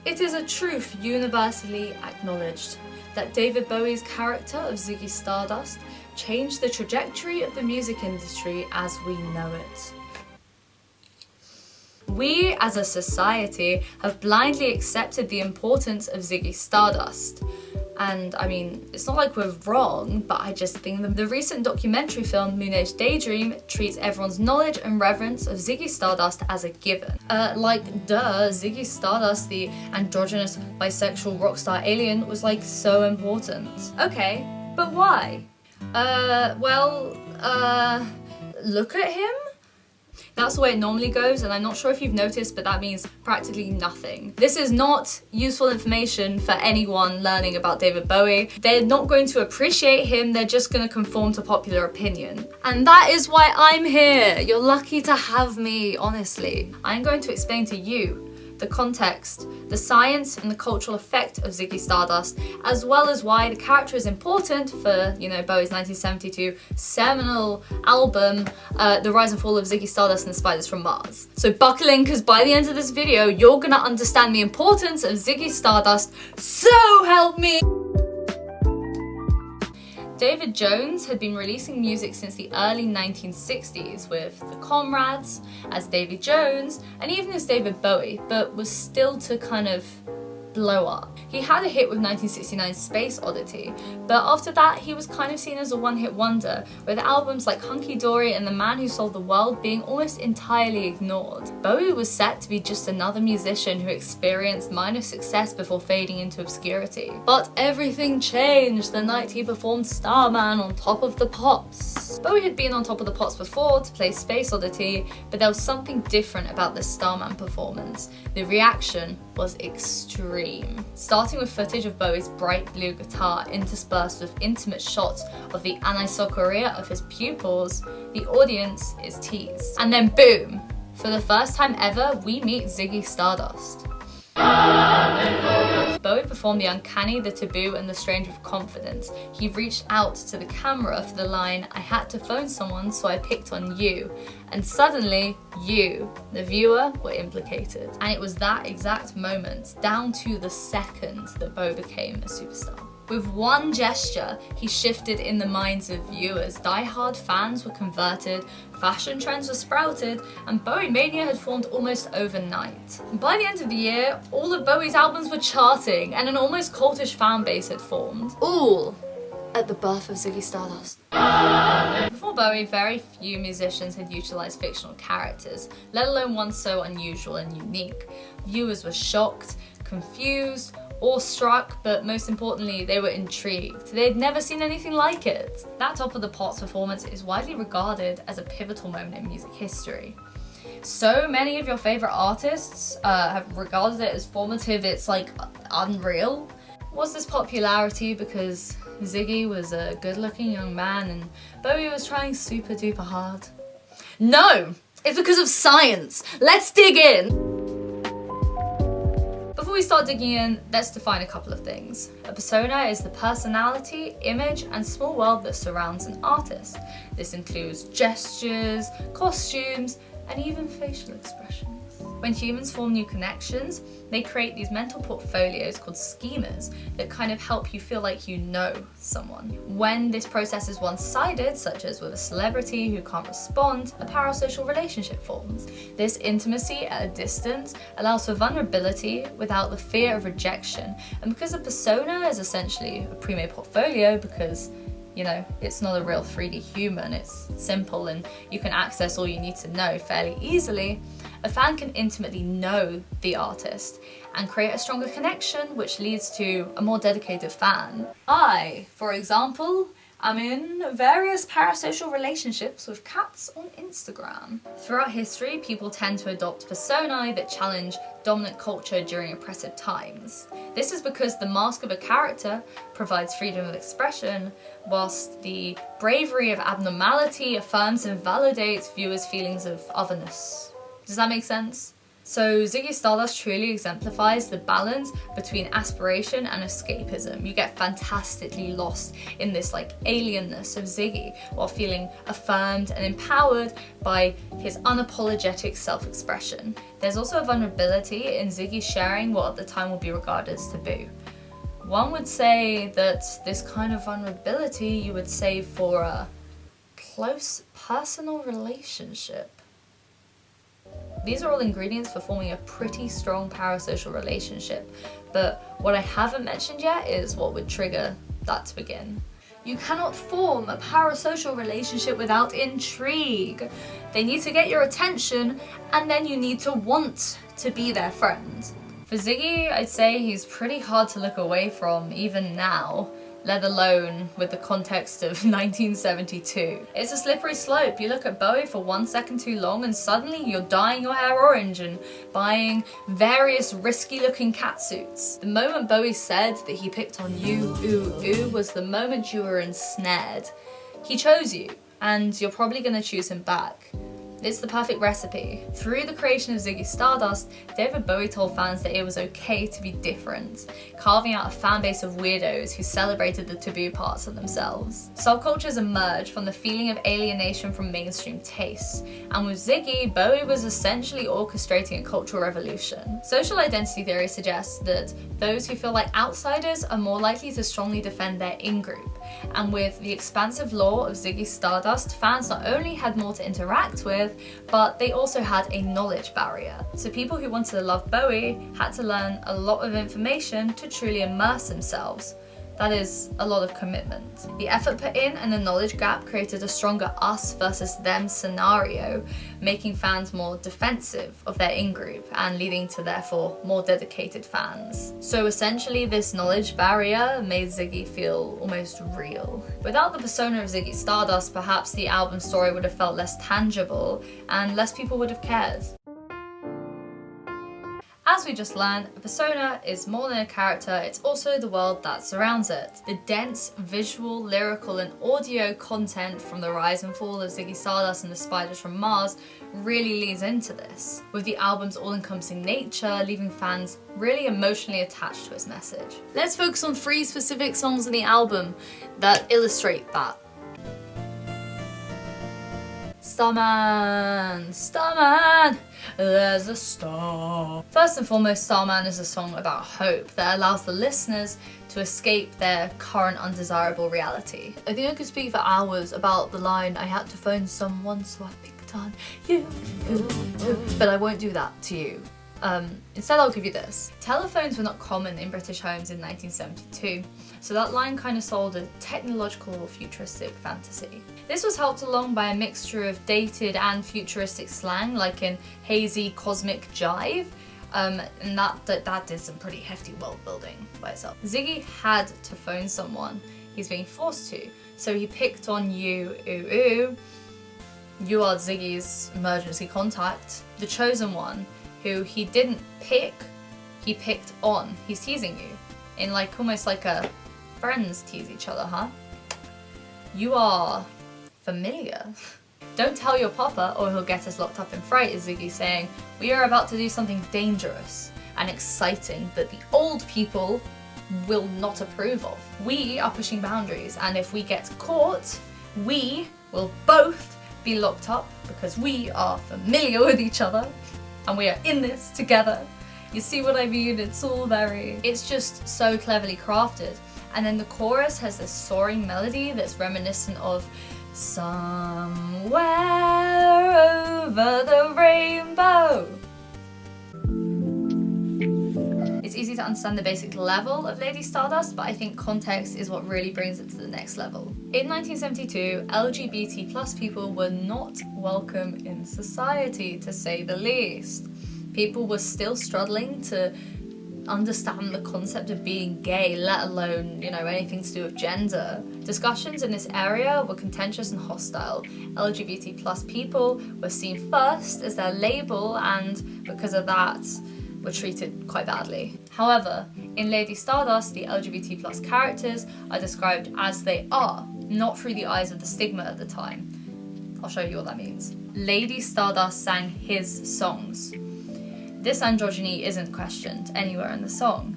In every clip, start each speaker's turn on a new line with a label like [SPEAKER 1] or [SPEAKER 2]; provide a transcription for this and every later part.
[SPEAKER 1] It is a truth universally acknowledged that David Bowie's character of Ziggy Stardust changed the trajectory of the music industry as we know it. We, as a society, have blindly accepted the importance of Ziggy Stardust. And I mean, it's not like we're wrong, but I just think the recent documentary film Moon Age Daydream treats everyone's knowledge and reverence of Ziggy Stardust as a given. Ziggy Stardust, the androgynous bisexual rock star alien, was like so important. Okay, but why? Look at him? That's the way it normally goes, and I'm not sure if you've noticed, but that means practically nothing. This is not useful information for anyone learning about David Bowie. They're not going to appreciate him, they're just going to conform to popular opinion. And that is why I'm here. You're lucky to have me, honestly. I'm going to explain to you the context, the science and the cultural effect of Ziggy Stardust, as well as why the character is important for, Bowie's 1972 seminal album, The Rise and Fall of Ziggy Stardust and the Spiders from Mars. So buckle in, because by the end of this video, you're gonna understand the importance of Ziggy Stardust, so help me! David Jones had been releasing music since the early 1960s with The Comrades, as Davy Jones, and even as David Bowie, but was still to kind of blow up. He had a hit with 1969's Space Oddity, but after that he was kind of seen as a one-hit wonder, with albums like Hunky Dory and The Man Who Sold the World being almost entirely ignored. Bowie was set to be just another musician who experienced minor success before fading into obscurity. But everything changed the night he performed Starman on Top of the Pops. Bowie had been on Top of the Pops before to play Space Oddity, but there was something different about the Starman performance. The reaction was extreme. Starting with footage of Bowie's bright blue guitar interspersed with intimate shots of the anisocoria of his pupils, the audience is teased. And then boom! For the first time ever, we meet Ziggy Stardust. Bowie performed the uncanny, the taboo, and the strange with confidence. He reached out to the camera for the line, "I had to phone someone, so I picked on you." And suddenly, you, the viewer, were implicated. And it was that exact moment, down to the second, that Bowie became a superstar. With one gesture, he shifted in the minds of viewers. Die-hard fans were converted, fashion trends were sprouted, and Bowie Mania had formed almost overnight. By the end of the year, all of Bowie's albums were charting, and an almost cultish fan base had formed. All at the birth of Ziggy Stardust. Before Bowie, very few musicians had utilised fictional characters, let alone one so unusual and unique. Viewers were shocked, confused, awestruck, but most importantly, they were intrigued. They'd never seen anything like it. That Top of the Pops performance is widely regarded as a pivotal moment in music history. So many of your favourite artists have regarded it as formative, it's like unreal. Was this popularity because Ziggy was a good-looking young man and Bowie was trying super duper hard? No! It's because of science! Let's dig in! Before we start digging in, let's define a couple of things. A persona is the personality, image, and small world that surrounds an artist. This includes gestures, costumes, and even facial expressions. When humans form new connections, they create these mental portfolios called schemas that kind of help you feel like you know someone. When this process is one-sided, such as with a celebrity who can't respond, a parasocial relationship forms. This intimacy at a distance allows for vulnerability without the fear of rejection. And because a persona is essentially a pre-made portfolio, because it's not a real 3D human, it's simple and you can access all you need to know fairly easily, a fan can intimately know the artist and create a stronger connection, which leads to a more dedicated fan. I, for example, I'm in various parasocial relationships with cats on Instagram. Throughout history, people tend to adopt personae that challenge dominant culture during oppressive times. This is because the mask of a character provides freedom of expression, whilst the bravery of abnormality affirms and validates viewers' feelings of otherness. Does that make sense? So Ziggy Stardust truly exemplifies the balance between aspiration and escapism. You get fantastically lost in this like alienness of Ziggy while feeling affirmed and empowered by his unapologetic self-expression. There's also a vulnerability in Ziggy sharing what at the time would be regarded as taboo. One would say that this kind of vulnerability you would save for a close personal relationship. These are all ingredients for forming a pretty strong parasocial relationship, but what I haven't mentioned yet is what would trigger that to begin. You cannot form a parasocial relationship without intrigue. They need to get your attention, and then you need to want to be their friend. For Ziggy, I'd say he's pretty hard to look away from even now, let alone with the context of 1972. It's a slippery slope. You look at Bowie for 1 second too long and suddenly you're dyeing your hair orange and buying various risky looking catsuits. The moment Bowie said that he picked on you, was the moment you were ensnared. He chose you, and you're probably gonna choose him back. It's the perfect recipe. Through the creation of Ziggy Stardust, David Bowie told fans that it was okay to be different, carving out a fan base of weirdos who celebrated the taboo parts of themselves. Subcultures emerged from the feeling of alienation from mainstream tastes, and with Ziggy, Bowie was essentially orchestrating a cultural revolution. Social identity theory suggests that those who feel like outsiders are more likely to strongly defend their in-group, and with the expansive lore of Ziggy Stardust, fans not only had more to interact with, but they also had a knowledge barrier. So people who wanted to love Bowie had to learn a lot of information to truly immerse themselves. That is a lot of commitment. The effort put in and the knowledge gap created a stronger us versus them scenario, making fans more defensive of their in-group and leading to therefore more dedicated fans. So essentially this knowledge barrier made Ziggy feel almost real. Without the persona of Ziggy Stardust, perhaps the album story would have felt less tangible and less people would have cared. As we just learned, a persona is more than a character, it's also the world that surrounds it. The dense visual, lyrical and audio content from the rise and fall of Ziggy Stardust and the Spiders from Mars really leads into this, with the album's all-encompassing nature leaving fans really emotionally attached to its message. Let's focus on 3 specific songs in the album that illustrate that. Starman, Starman, there's a star. First and foremost, Starman is a song about hope that allows the listeners to escape their current undesirable reality. I think I could speak for hours about the line, I had to phone someone so I picked on you, but I won't do that to you. Instead I'll give you this. Telephones were not common in British homes in 1972, so that line kind of sold a technological futuristic fantasy. This was helped along by a mixture of dated and futuristic slang, like in hazy cosmic jive, and that did some pretty hefty world building by itself. Ziggy had to phone someone. He's being forced to, so he picked on you, You are Ziggy's emergency contact, the chosen one, who he didn't pick, he picked on. He's teasing you in like almost like a friends tease each other, huh? You are familiar. Don't tell your papa or he'll get us locked up in fright, is Ziggy saying. We are about to do something dangerous and exciting that the old people will not approve of. We are pushing boundaries, and if we get caught, we will both be locked up because we are familiar with each other and we are in this together. You see what I mean? It's just so cleverly crafted. And then the chorus has this soaring melody that's reminiscent of somewhere over the rainbow. It's easy to understand the basic level of Lady Stardust, but I think context is what really brings it to the next level. In 1972, LGBT+ people were not welcome in society, to say the least. People were still struggling to understand the concept of being gay, let alone, anything to do with gender. Discussions in this area were contentious and hostile. LGBT+ people were seen first as their label, and because of that, were treated quite badly. However, in Lady Stardust, the LGBT+ characters are described as they are, not through the eyes of the stigma at the time. I'll show you what that means. Lady Stardust sang his songs. This androgyny isn't questioned anywhere in the song.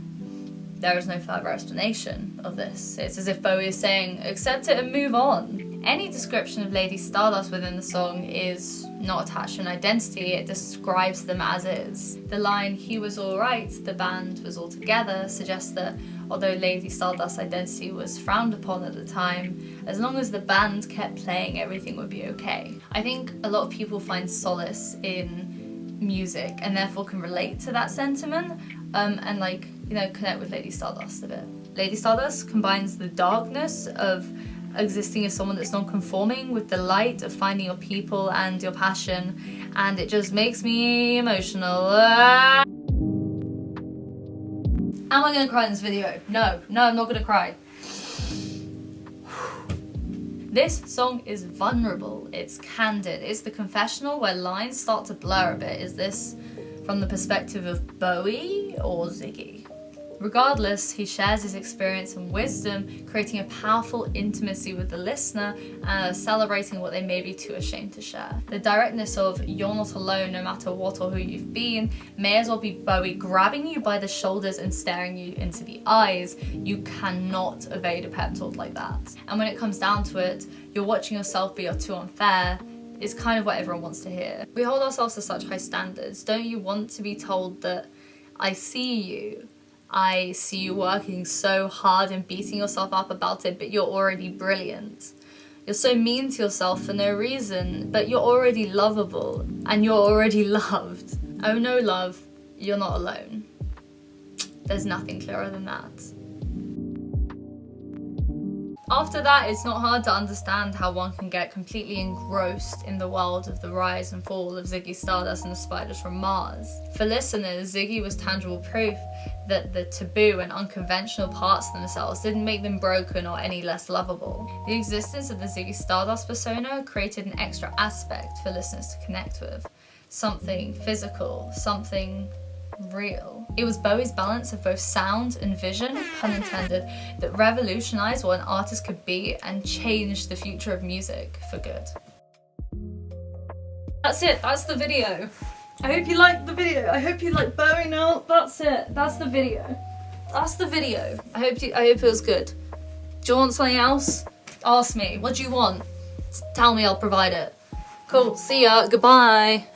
[SPEAKER 1] There is no further explanation of this. It's as if Bowie is saying, accept it and move on. Any description of Lady Stardust within the song is not attached to an identity, it describes them as is. The line, he was alright, the band was all together, suggests that although Lady Stardust's identity was frowned upon at the time, as long as the band kept playing, everything would be okay. I think a lot of people find solace in music and therefore can relate to that sentiment and like, you know, connect with Lady Stardust a bit. Lady Stardust combines the darkness of existing as someone that's non-conforming with the light of finding your people and your passion, and it just makes me emotional. Am I gonna cry in this video? No, I'm not gonna cry. This song is vulnerable, it's candid, it's the confessional where lines start to blur a bit. Is this from the perspective of Bowie or Ziggy? Regardless, he shares his experience and wisdom, creating a powerful intimacy with the listener and celebrating what they may be too ashamed to share. The directness of "you're not alone no matter what or who you've been" may as well be Bowie grabbing you by the shoulders and staring you into the eyes. You cannot evade a pep talk like that. And when it comes down to it, you're watching yourself but you're too unfair is kind of what everyone wants to hear. We hold ourselves to such high standards. Don't you want to be told that I see you working so hard and beating yourself up about it, but you're already brilliant. You're so mean to yourself for no reason, but you're already lovable and you're already loved. Oh no, love, you're not alone. There's nothing clearer than that. After that, it's not hard to understand how one can get completely engrossed in the world of the rise and fall of Ziggy Stardust and the Spiders from Mars. For listeners, Ziggy was tangible proof that the taboo and unconventional parts of themselves didn't make them broken or any less lovable. The existence of the Ziggy Stardust persona created an extra aspect for listeners to connect with. Something physical, something real. It was Bowie's balance of both sound and vision, pun intended, that revolutionized what an artist could be and changed the future of music for good. That's it, that's the video. I hope you liked the video. I hope you like Bowie now. That's it, that's the video. That's the video. I hope it was good. Do you want something else? Ask me. What do you want? Tell me, I'll provide it. Cool, see ya, goodbye.